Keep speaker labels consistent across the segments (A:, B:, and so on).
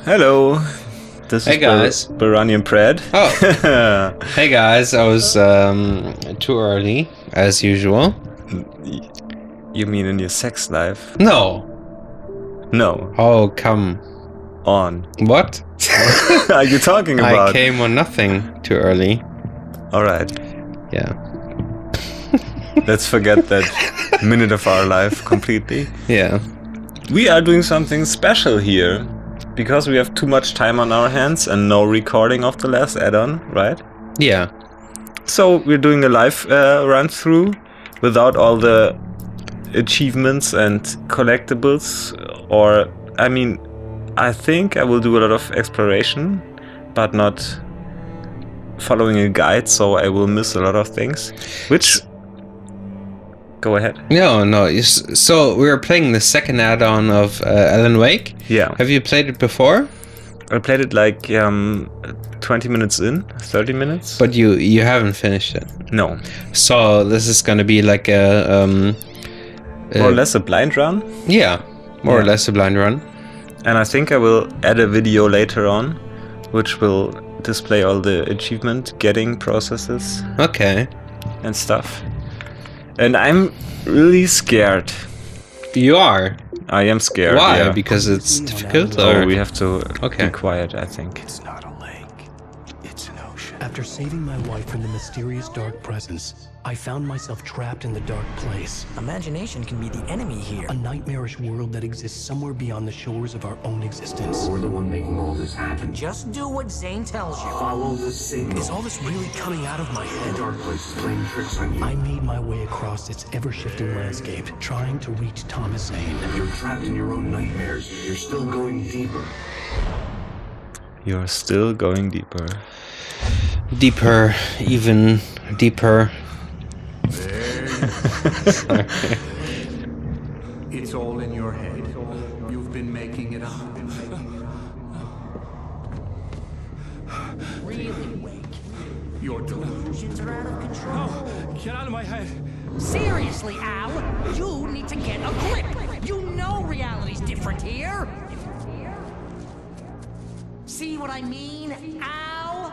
A: Hello, this
B: Hey
A: is
B: guys.
A: Baranian Pred.
B: Oh, hey guys, I was too early, as usual.
A: You mean in your sex life?
B: No.
A: No.
B: Oh, come
A: On.
B: What?
A: What are you talking about?
B: I came on nothing too early.
A: Alright,
B: Yeah.
A: let's forget that minute of our life completely.
B: Yeah.
A: We are doing something special here, because we have too much time on our hands and no recording of the last add-on, right?
B: Yeah.
A: So we're doing a live run-through without all the achievements and collectibles, or I think I will do a lot of exploration, but not following a guide, so I will miss a lot of things. Which... Go ahead.
B: No. So we were playing the second add-on of Alan Wake.
A: Yeah.
B: Have you played it before?
A: I played it like 20 minutes in, 30 minutes.
B: But you haven't finished it.
A: No.
B: So this is gonna be like a
A: More or less a blind run.
B: Yeah, more or
A: Yeah.
B: less a blind run.
A: And I think I will add a video later on, which will display all the achievement getting processes
B: Okay.
A: and stuff. And I'm really scared.
B: You are.
A: I am scared.
B: Why?
A: Yeah.
B: Because it's difficult?
A: Oh,
B: Or?
A: we have to
B: Okay.
A: be quiet, I think.
C: It's not a lake, it's an ocean. After saving my wife from the mysterious dark presence, I found myself trapped in the dark place.
D: Imagination can be the enemy here.
C: A nightmarish world that exists somewhere beyond the shores of our own existence.
E: We're the one making all this happen.
D: Just do what Zane tells you.
E: Follow the signal.
C: Is all this really coming out of my
E: The
C: head?
E: dark place is playing tricks on you.
C: I made my way across its ever-shifting landscape, trying to reach Thomas Zane.
E: You're trapped in your own nightmares. You're still going deeper.
A: You're still going deeper.
B: Deeper, even deeper.
F: It's all in your head. You've been making it up.
D: Really wake.
F: Your delusions.
D: Are out of control.
F: Get out of my head.
D: Seriously, Al, you need to get a grip. You know reality's different here. See what I mean, Al?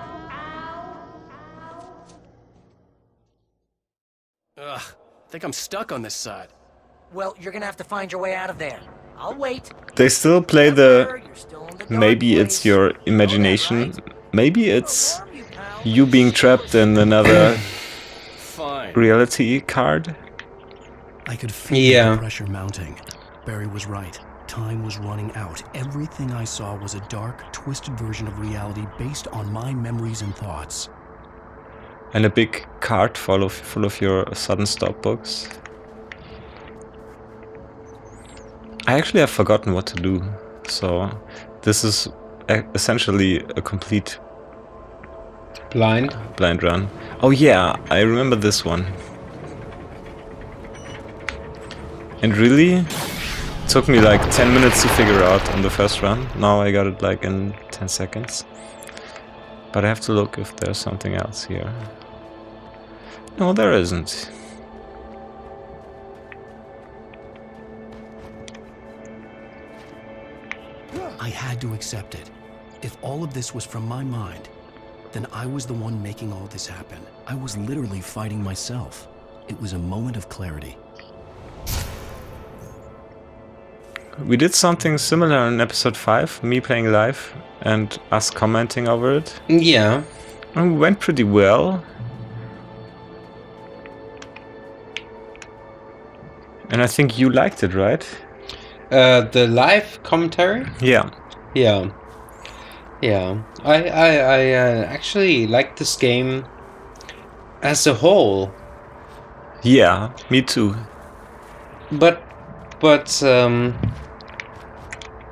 C: Ugh, I think I'm stuck on this side.
D: Well, you're gonna have to find your way out of there. I'll wait.
A: They still play the...
D: You're still in the dark
A: Maybe it's
D: place.
A: your
D: You
A: imagination.
D: know that, right?
A: Maybe it's
D: Where are you, pal?
A: you being trapped in another
C: Fine.
A: reality card.
C: I could feel
B: Yeah.
C: the pressure mounting. Barry was right. Time was running out. Everything I saw was a dark, twisted version of reality based on my memories and thoughts.
A: And a big card full of your sudden stop books. I actually have forgotten what to do, so this is essentially a complete
B: Blind.
A: blind run. Oh yeah, I remember this one. And really took me like 10 minutes to figure out on the first run. Now I got it like in 10 seconds. But I have to look if there's something else here. No, there isn't.
C: I had to accept it. If all of this was from my mind, then I was the one making all this happen. I was literally fighting myself. It was a moment of clarity.
A: We did something similar in episode 5, me playing live and us commenting over it.
B: Yeah.
A: And it went pretty well. And I think you liked it, right?
B: The live commentary?
A: Yeah.
B: Yeah. Yeah. I actually like this game as a whole.
A: Yeah, me too.
B: But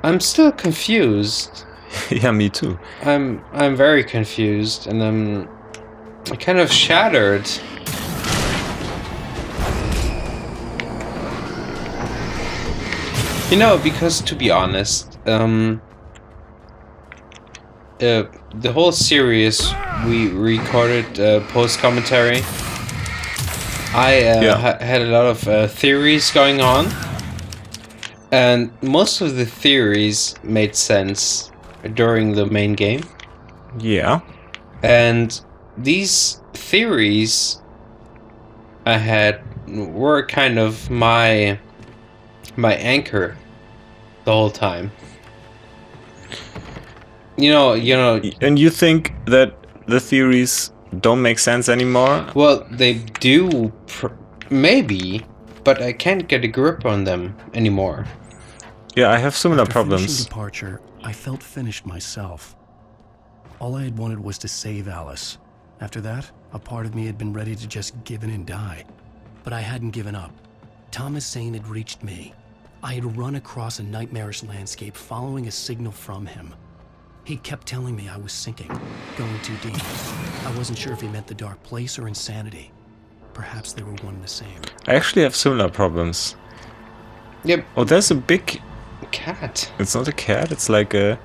B: I'm still confused.
A: Yeah, me too.
B: I'm very confused, and I'm kind of shattered. You know, because to be honest, the whole series we recorded post commentary. I had a lot of theories going on, and most of the theories made sense during the main game.
A: Yeah.
B: And these theories I had were kind of my anchor the whole time. You know.
A: And you think that the theories don't make sense anymore?
B: Well, they do, maybe, but I can't get a grip on them anymore.
A: Yeah, I have similar
C: After finishing
A: problems.
C: Departure, I felt finished myself. All I had wanted was to save Alice. After that, a part of me had been ready to just give in and die. But I hadn't given up. Thomas Zane had reached me. I had run across a nightmarish landscape following a signal from him. He kept telling me I was sinking, going too deep. I wasn't sure if he meant the dark place or insanity. Perhaps they were one and the same.
A: I actually have similar problems.
B: Yep.
A: Oh, there's a big...
B: Cat.
A: It's not a cat, it's like a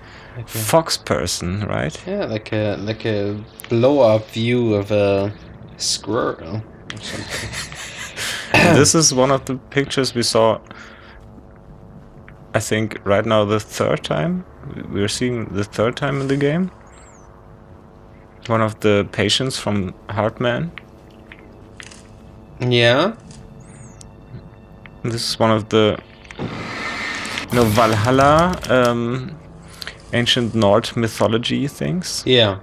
A: fox person, right?
B: Yeah, like a blow-up view of a squirrel or something.
A: This is one of the pictures we saw, I think, right now the third time. We're seeing the third time in the game. One of the patients from Heartman.
B: Yeah.
A: This is one of the... Valhalla, ancient Nord mythology things.
B: Yeah.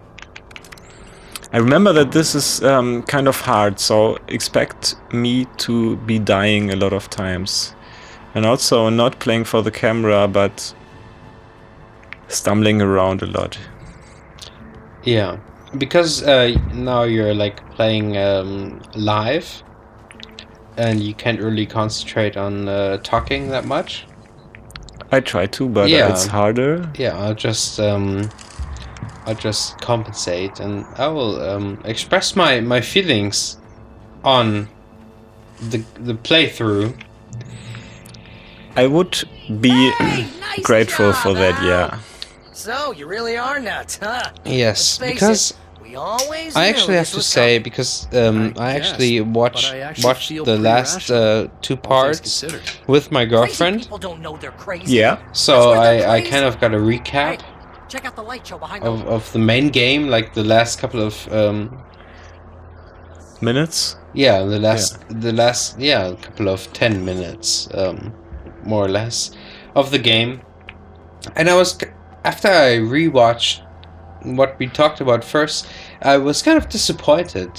A: I remember that this is kind of hard, so expect me to be dying a lot of times. And also not playing for the camera, but stumbling around a lot.
B: Yeah. Because now you're like playing live, and you can't really concentrate on talking that much.
A: I try to, but
B: Yeah.
A: it's harder.
B: Yeah, I'll just compensate, and I will express my feelings on the playthrough.
A: I would be
D: Nice
A: grateful
D: job,
A: for that,
D: Al.
A: yeah.
D: So, you really are nuts, huh?
B: Yes,
D: Let's face
B: because
D: it, we always
B: I
D: knew
B: actually have
D: this
B: to
D: was
B: say,
D: coming.
B: because
C: I
B: I actually
C: guessed,
B: watched
C: but I actually
B: watched
C: feel
B: the
C: pretty
B: last
C: rational,
B: two
C: all things
B: parts
C: considered.
B: with my
D: Crazy
B: girlfriend,
D: people don't know they're crazy.
A: Yeah.
B: so
D: That's why they're
B: I
D: crazy.
B: kind of got a recap
D: Hey, check out the light show behind
B: of the main game, like the last couple of
A: Minutes?
B: the last couple of 10 minutes, more or less, of the game. And after I rewatched what we talked about first, I was kind of disappointed,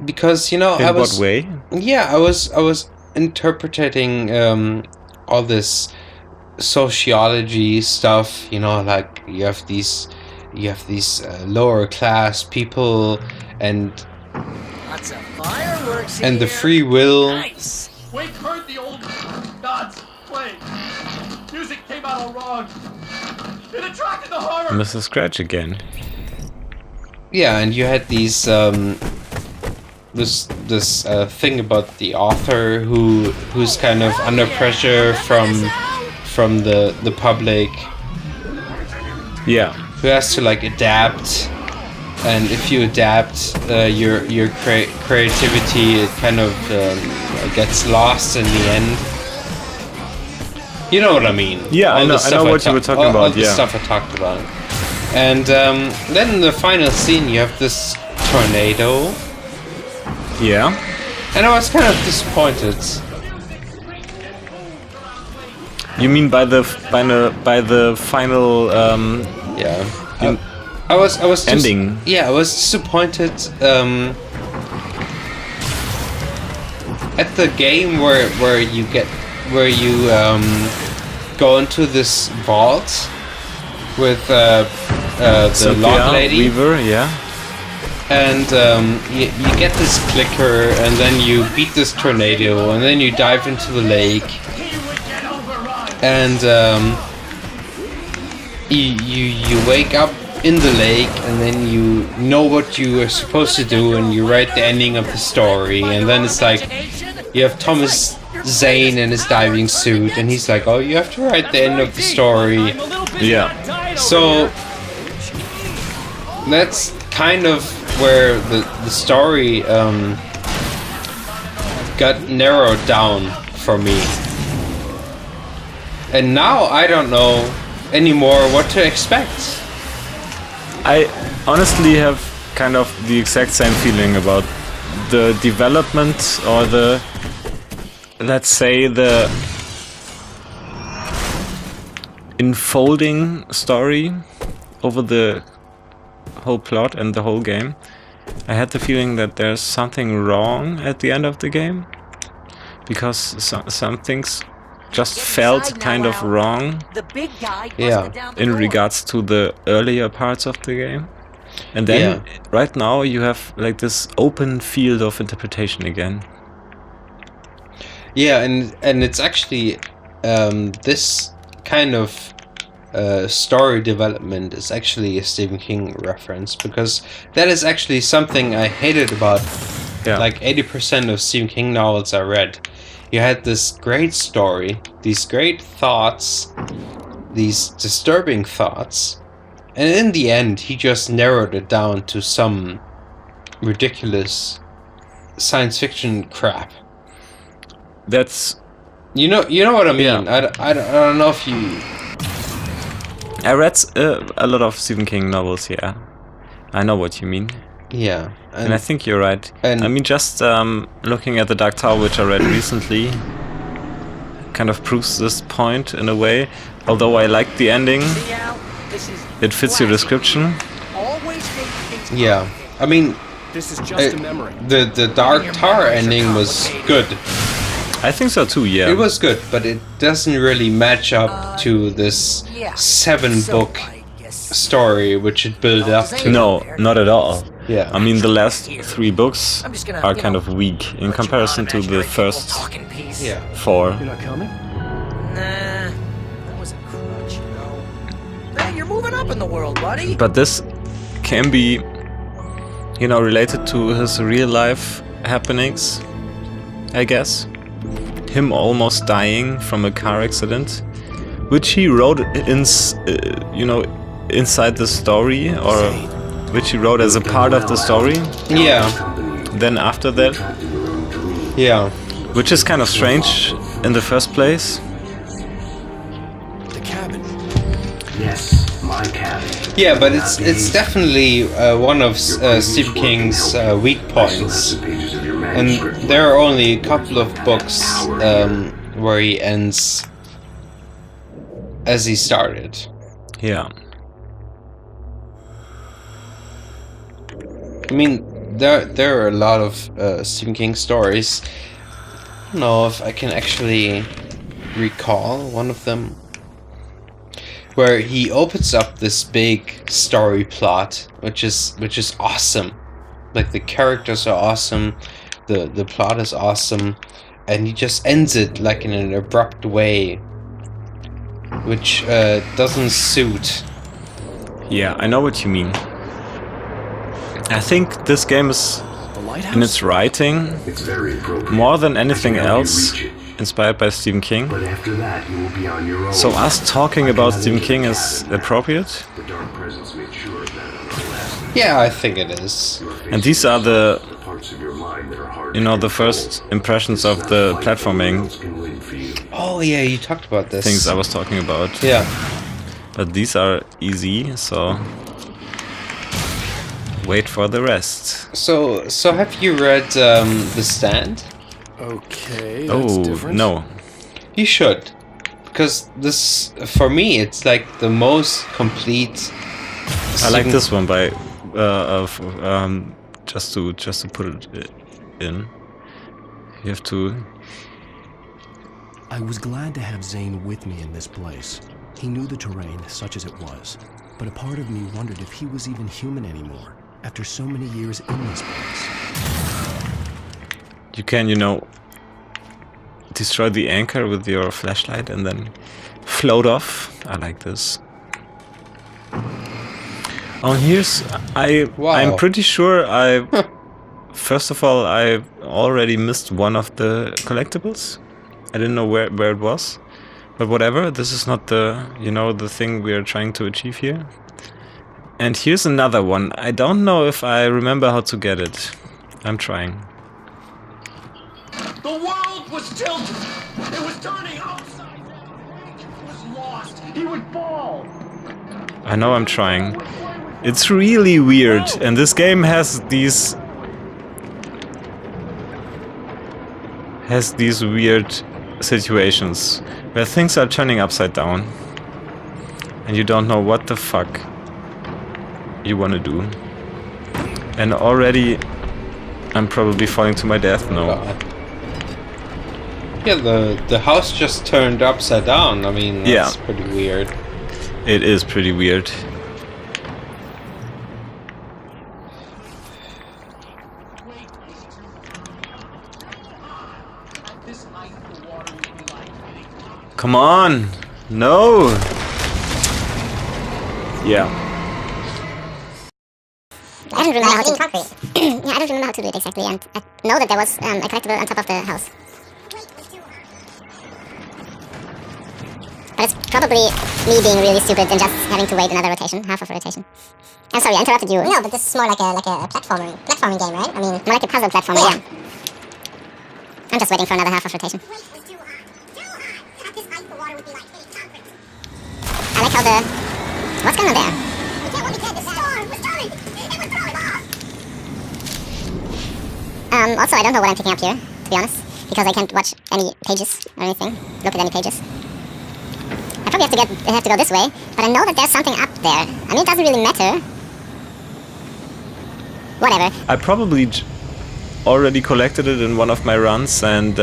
B: because
A: In what way?
B: Yeah, I was interpreting all this sociology stuff, like you have these lower class people and
D: Lots of fireworks
B: the
D: here.
B: free will.
D: Nice.
G: Wake heard the old gods play. Music came out all wrong. It attracted the horror.
A: Mr. Scratch again.
B: Yeah, and you had these this thing about the author who's kind of under pressure from the public,
A: Yeah.
B: who has to like adapt, and if you adapt, your creativity, it kind of gets lost in the end. You know what I mean?
A: Yeah, I
B: All the
A: know
B: stuff
A: what you were talking
B: all
A: about,
B: the
A: yeah.
B: stuff I talked about. And then in the final scene, you have this tornado,
A: Yeah.
B: and I was kind of disappointed.
A: You mean by the final
B: Yeah, I was just,
A: ending?
B: Yeah, I was disappointed at the game where you go into this vault with the
A: Cynthia
B: log lady,
A: Weaver, yeah.
B: and you get this clicker, and then you beat this tornado, and then you dive into the lake, and you wake up in the lake, and then you know what you are supposed to do, and you write the ending of the story, and then it's like you have Thomas Zane in his diving suit, and he's like, oh, you have to write the end of the story.
A: Yeah.
B: So that's kind of where the story got narrowed down for me. And now I don't know anymore what to expect.
A: I honestly have kind of the exact same feeling about the development, or the, let's say, the unfolding story over the whole plot and the whole game. I had the feeling that there's something wrong at the end of the game, because some things just felt kind of wrong
D: The big guy
B: Yeah.
D: busted down the
A: in
D: door.
A: regards to the earlier parts of the game. And then
B: Yeah.
A: right now you have like this open field of interpretation again.
B: Yeah, and it's actually this kind of story development is actually a Stephen King reference, because that is actually something I hated about like 80% of Stephen King novels I read. You had this great story, these great thoughts, these disturbing thoughts, and in the end he just narrowed it down to some ridiculous science fiction crap.
A: That's
B: You know what I mean?
A: Yeah.
B: I don't know if you...
A: I read a lot of Stephen King novels. Yeah, I know what you mean,
B: Yeah.
A: and I think you're right.
B: and-
A: I mean, just looking at the Dark Tower, which I read recently, kind of proves this point in a way. Although I like the ending,
D: See, Al, this is
A: it fits your
D: classic.
A: description.
D: Always make things
B: Yeah. I mean,
C: This is just
B: Uh,
C: a memory.
B: the Dark Tower ending was good.
A: I think so too. Yeah.
B: It was good, but it doesn't really match up to this
D: Yeah.
B: 7-book
D: So, I guess-
B: story which it built up to.
A: No, not at all.
B: Yeah.
A: I mean, the last 3 books
D: I'm just gonna,
A: are
D: you
A: kind
D: know,
A: of weak in
D: put you
A: comparison
D: on
A: to the
D: imaginary
A: first
D: people talking piece.
B: Yeah.
A: 4.
C: You're not coming?
D: Nah, that was a crutch, you know. Man, you're moving up in the world, buddy.
A: But this can be, you know, related to his real life happenings, I guess. Him almost dying from a car accident, which he wrote you know, inside the story, or which he wrote as a part of the story.
B: Yeah.
A: Then after that,
B: Yeah.
A: which is kind of strange in the first place.
C: The cabin.
E: Yes, my cabin.
B: Yeah, but it's definitely one of Stephen King's weak points. And there are only a couple of books where he ends as he started.
A: Yeah.
B: I mean, there are a lot of Stephen King stories. I don't know if I can actually recall one of them, where he opens up this big story plot, which is awesome. Like, the characters are awesome, the plot is awesome, and he just ends it like in an abrupt way, which doesn't suit.
A: Yeah, I know what you mean. I think this game is,
C: The lighthouse?
A: in its writing,
E: It's very appropriate.
A: more than anything
E: I can help you
A: else,
E: reach it.
A: inspired by Stephen King.
E: But after that, you will be on your own.
A: So us talking
E: I
A: about
E: cannot
A: Stephen
E: leave
A: King
E: the
A: is
E: cabin.
A: appropriate.
E: The dark presence made sure of that on the last.
B: Yeah, I think it is.
E: You are
A: And these are the,
E: facing parts of your mind that are hard
A: you
E: to
A: know, the
E: control.
A: first impressions of
E: It's
A: the
E: not like
A: platforming
E: anyone else can win for you.
B: Oh yeah, you talked about this.
A: things I was talking about.
B: Yeah.
A: But these are easy, so wait for the rest.
B: So have you read The Stand?
C: Okay, that's
A: Oh,
C: different.
A: no.
B: You should, because this, for me, it's like the most complete.
A: I like
B: Stephen-
A: this one by just to put it in. You have to.
C: I was glad to have Zane with me in this place. He knew the terrain, such as it was, but a part of me wondered if he was even human anymore, after so many years in this place.
A: You can, you know, destroy the anchor with your flashlight and then float off. I like this. Oh, here's
B: Wow.
A: I'm pretty sure first of all, I already missed one of the collectibles. I didn't know where it was. But whatever, this is not the, you know, the thing we are trying to achieve here. And here's another one. I don't know if I remember how to get it. I'm trying.
G: The world was tilted. It was turning upside down. It was lost He would fall.
A: I know I'm trying. It's really weird, and this game has these weird situations where things are turning upside down and you don't know what the fuck you want to do. And already I'm probably falling to my death now.
B: Yeah, the house just turned upside down. I mean, that's pretty weird.
A: It is pretty weird. Come on! No! Yeah.
H: I don't remember how to concrete. Yeah, I don't remember how to do it exactly, and I know that there was a collectible on top of the house. But it's probably me being really stupid and just having to wait another rotation, half of a rotation. I'm sorry, I interrupted you. No, but this is more like a platforming game, right? I mean, more like a puzzle platformer, yeah. I'm just waiting for another half of rotation. I like how the... What's going on there? Also, I don't know what I'm picking up here, to be honest, because I can't watch any pages or anything, look at any pages. I probably have to go this way, but I know that there's something up there. I mean, it doesn't really matter. Whatever.
A: I probably already collected it in one of my runs, and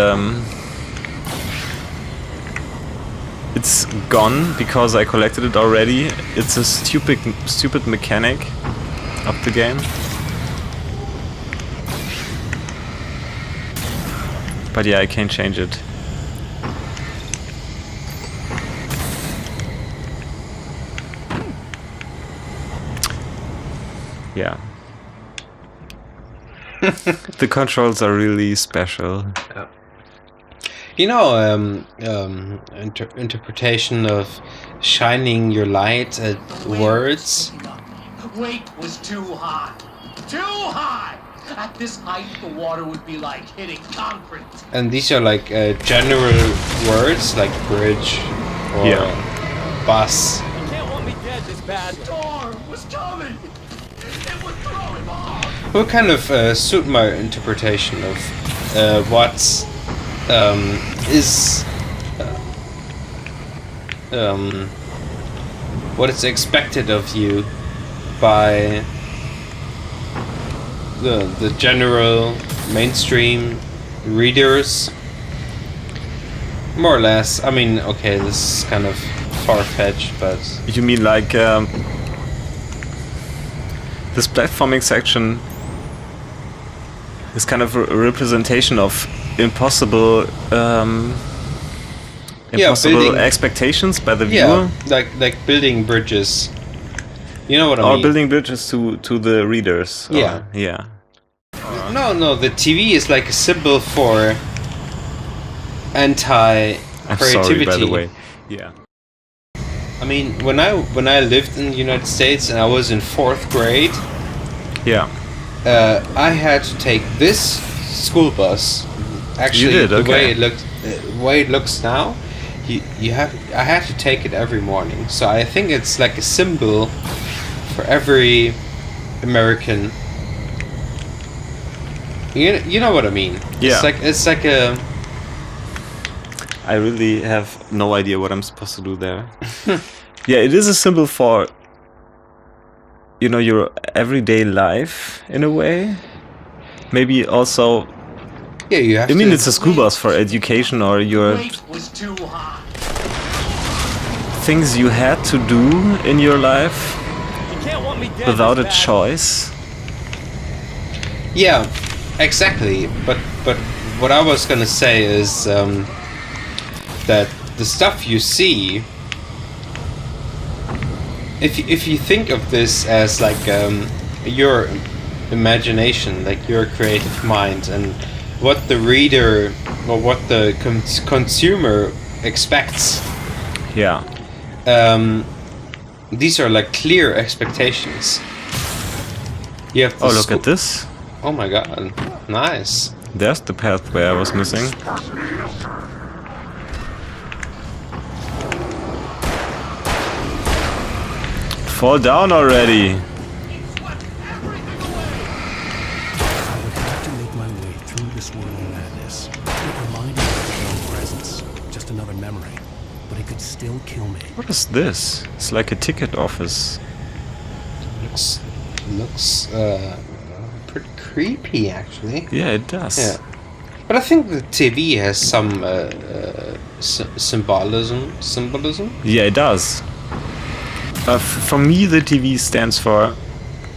A: it's gone because I collected it already. It's a stupid mechanic of the game. But yeah, I can't change it. Yeah. The controls are really special.
B: Yeah. You know, interpretation of shining your light at words.
G: The weight was too high. Too high! At this height, the water would be like hitting concrete.
B: And these are like general words, like bridge or bus.
G: You can't want me dead this bad. Storm was coming! It would throw him off!
B: What kind of suit my interpretation of what what is expected of you by the general mainstream readers, more or less. I mean, okay, this is kind of far-fetched, but
A: you mean like this platforming section is kind of a representation of impossible expectations by the viewer?
B: Yeah, like building bridges. You know what I mean?
A: Or building bridges to the readers.
B: Yeah.
A: Yeah.
B: No, the TV is like a symbol for anti-creativity.
A: I'm sorry, by the way. Yeah.
B: I mean, when I lived in the United States and I was in 4th grade,
A: yeah,
B: I had to take this school bus. Actually,
A: you did? Okay.
B: the way it looks now, I had to take it every morning. So I think it's like a symbol for every American. You know what I mean?
A: Yeah.
B: It's like a.
A: I really have no idea what I'm supposed to do there. Yeah, it is a symbol for, you know, your everyday life in a way. Maybe also.
B: Yeah, you have.
A: I mean, it's a school bus for education or your things you had to do in your life without a choice.
B: Yeah, exactly. But what I was gonna say is that the stuff you see, if you think of this as like your imagination, like your creative mind, and what the reader or what the consumer expects.
A: Yeah.
B: These are like clear expectations. You have
A: oh, look at this.
B: Oh my god, nice.
A: There's the pathway I was missing. fall down already.
C: I would have to make my way through this whirling madness. It reminded me of its own presence, just another memory, but it could still kill me.
A: What is this? It's like a ticket office.
B: Looks pretty creepy, actually.
A: Yeah, it does.
B: Yeah, but I think the TV has some symbolism.
A: Yeah, it does. For me, the TV stands for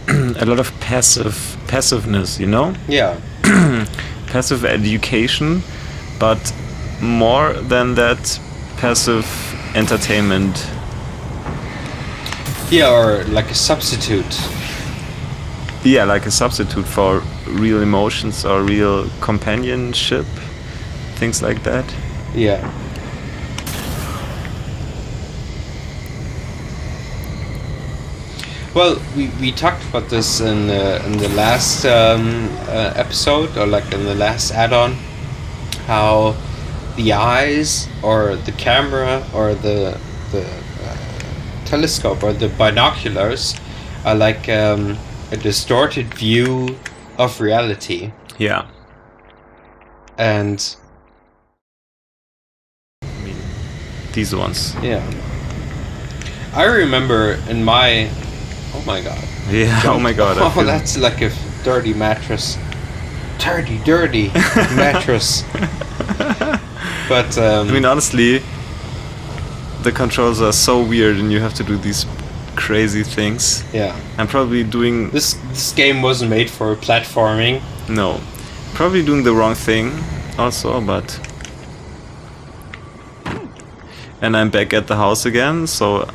A: a lot of passiveness, you know?
B: Yeah.
A: Passive education, but more than that, passive entertainment.
B: Yeah, or like a substitute.
A: Yeah, like a substitute for real emotions or real companionship, things like that.
B: Yeah. Well, we talked about this in the last episode, or like in the last add-on, how the eyes or the camera or the telescope or the binoculars are like a distorted view of reality.
A: Yeah.
B: And
A: I mean, these ones.
B: yeah, I remember in my, oh my god.
A: Yeah, oh my god. I
B: Oh,
A: feel-
B: that's like a dirty mattress. Dirty mattress. But
A: I mean, honestly, the controls are so weird and you have to do these crazy things.
B: yeah,
A: I'm probably doing...
B: this game wasn't made for platforming.
A: No. Probably doing the wrong thing also, but... And I'm back at the house again, so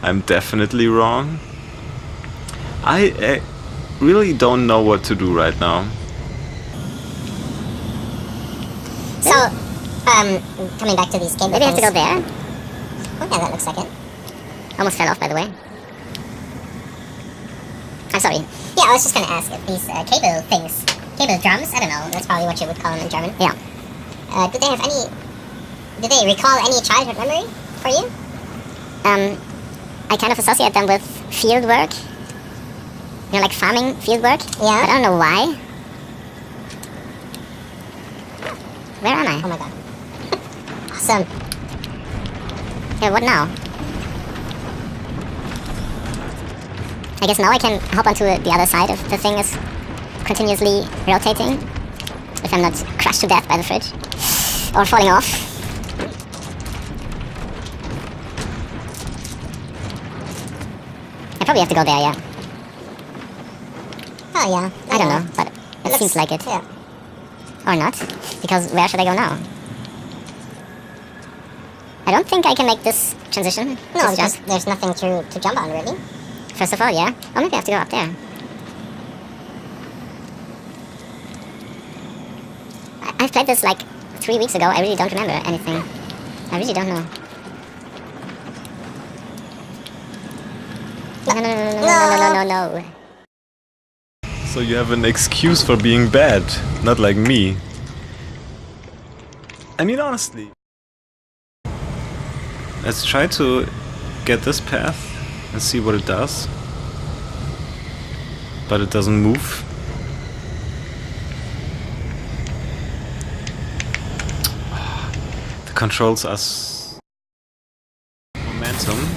A: I'm definitely wrong. I really don't know what to do right now.
H: So, coming back to these cable Maybe I have to go there? Oh yeah, that looks like it. Almost fell off, by the way. I'm sorry. Yeah, I was just gonna ask if these cable things, cable drums, I don't know, that's probably what you would call them in German. Yeah. Do they have any, do they recall any childhood memory for you? I kind of associate them with field work. You know, like farming field work. Yeah. But I don't know why. Where am I? Oh my god. Awesome. Yeah, what now? I guess now I can hop onto the other side if the thing is continuously rotating. If I'm not crushed to death by the fridge. Or falling off. I probably have to go there, yeah. Oh yeah. I don't know, but it seems like it. Yeah. Or not, because where should I go now? I don't think I can make this transition. No, because there's nothing to jump on, really. First of all, yeah. Or maybe I have to go up there. I've played this like 3 weeks ago. I really don't remember anything. I really don't know. No.
A: So you have an excuse for being bad, not like me. I mean, honestly. Let's try to get this path and see what it does. But it doesn't move. The controls are momentum.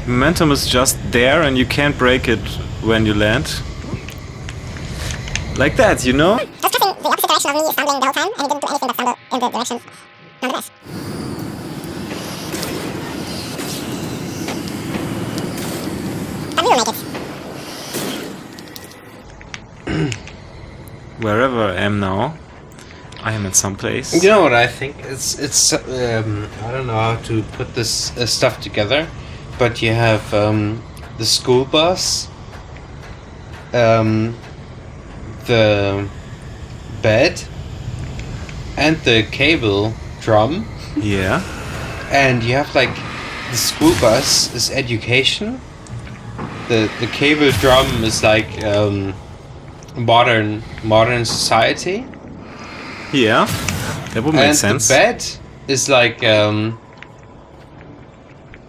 A: Momentum is just there and you can't break it when you land. Like that, you know?
H: I was pressing the opposite direction of me stumbling the whole time, and he didn't do anything but stumble in the direction nonetheless. But we will make it.
A: Wherever I am now, I am in some place.
B: You know what I think? It's I don't know how to put this stuff together, but you have the school bus, the bed, and the cable drum,
A: Yeah.
B: and you have like the school bus is education, the cable drum is like modern society.
A: Yeah. That would make
B: And
A: sense.
B: the bed is like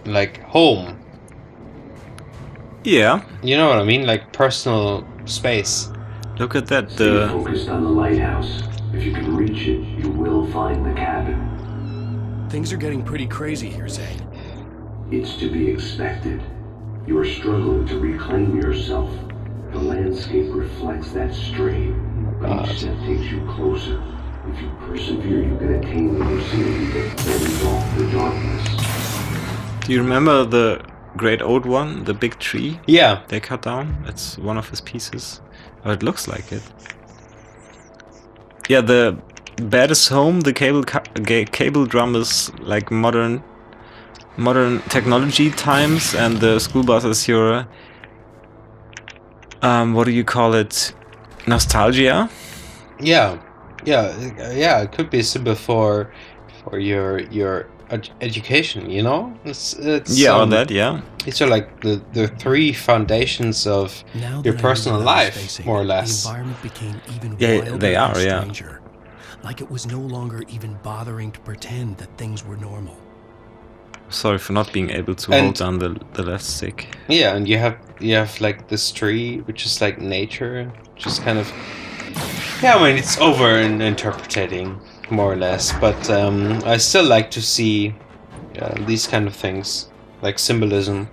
B: like home.
A: Yeah,
B: You know what I mean? Like personal space.
A: look at that.
E: Stay focused on the lighthouse. If you can reach it, you will find the cabin.
C: Things are getting pretty crazy here, Zane.
E: It's to be expected. You are struggling to reclaim yourself. The landscape reflects that strain, but each step takes you closer. If you persevere, you can attain the lucidity that bends off the darkness.
A: Do you remember the great old one, the big tree
B: Yeah.
A: they cut down? It's one of his pieces. Oh, it looks like it. Yeah, the bed is home. The cable drum is like modern technology times, and the school bus is your what do you call it? Nostalgia.
B: Yeah. It could be a symbol for your education. You know, it's
A: Yeah, or that. Yeah.
B: These are like the three foundations of
C: Now
B: your
C: that I
B: personal
C: knew what I was
B: life,
C: facing,
B: more or
C: the
B: less.
C: environment became even
A: Yeah,
C: wilder
A: they are,
C: and
A: yeah.
C: stranger. Like it was no longer even bothering to pretend that things were normal.
A: Sorry for not being able to
B: And-
A: hold down the left stick.
B: Yeah, and you have like this tree, which is like nature, just kind of. Yeah, I mean it's over in interpreting more or less, but I still like to see these kind of things, like symbolism.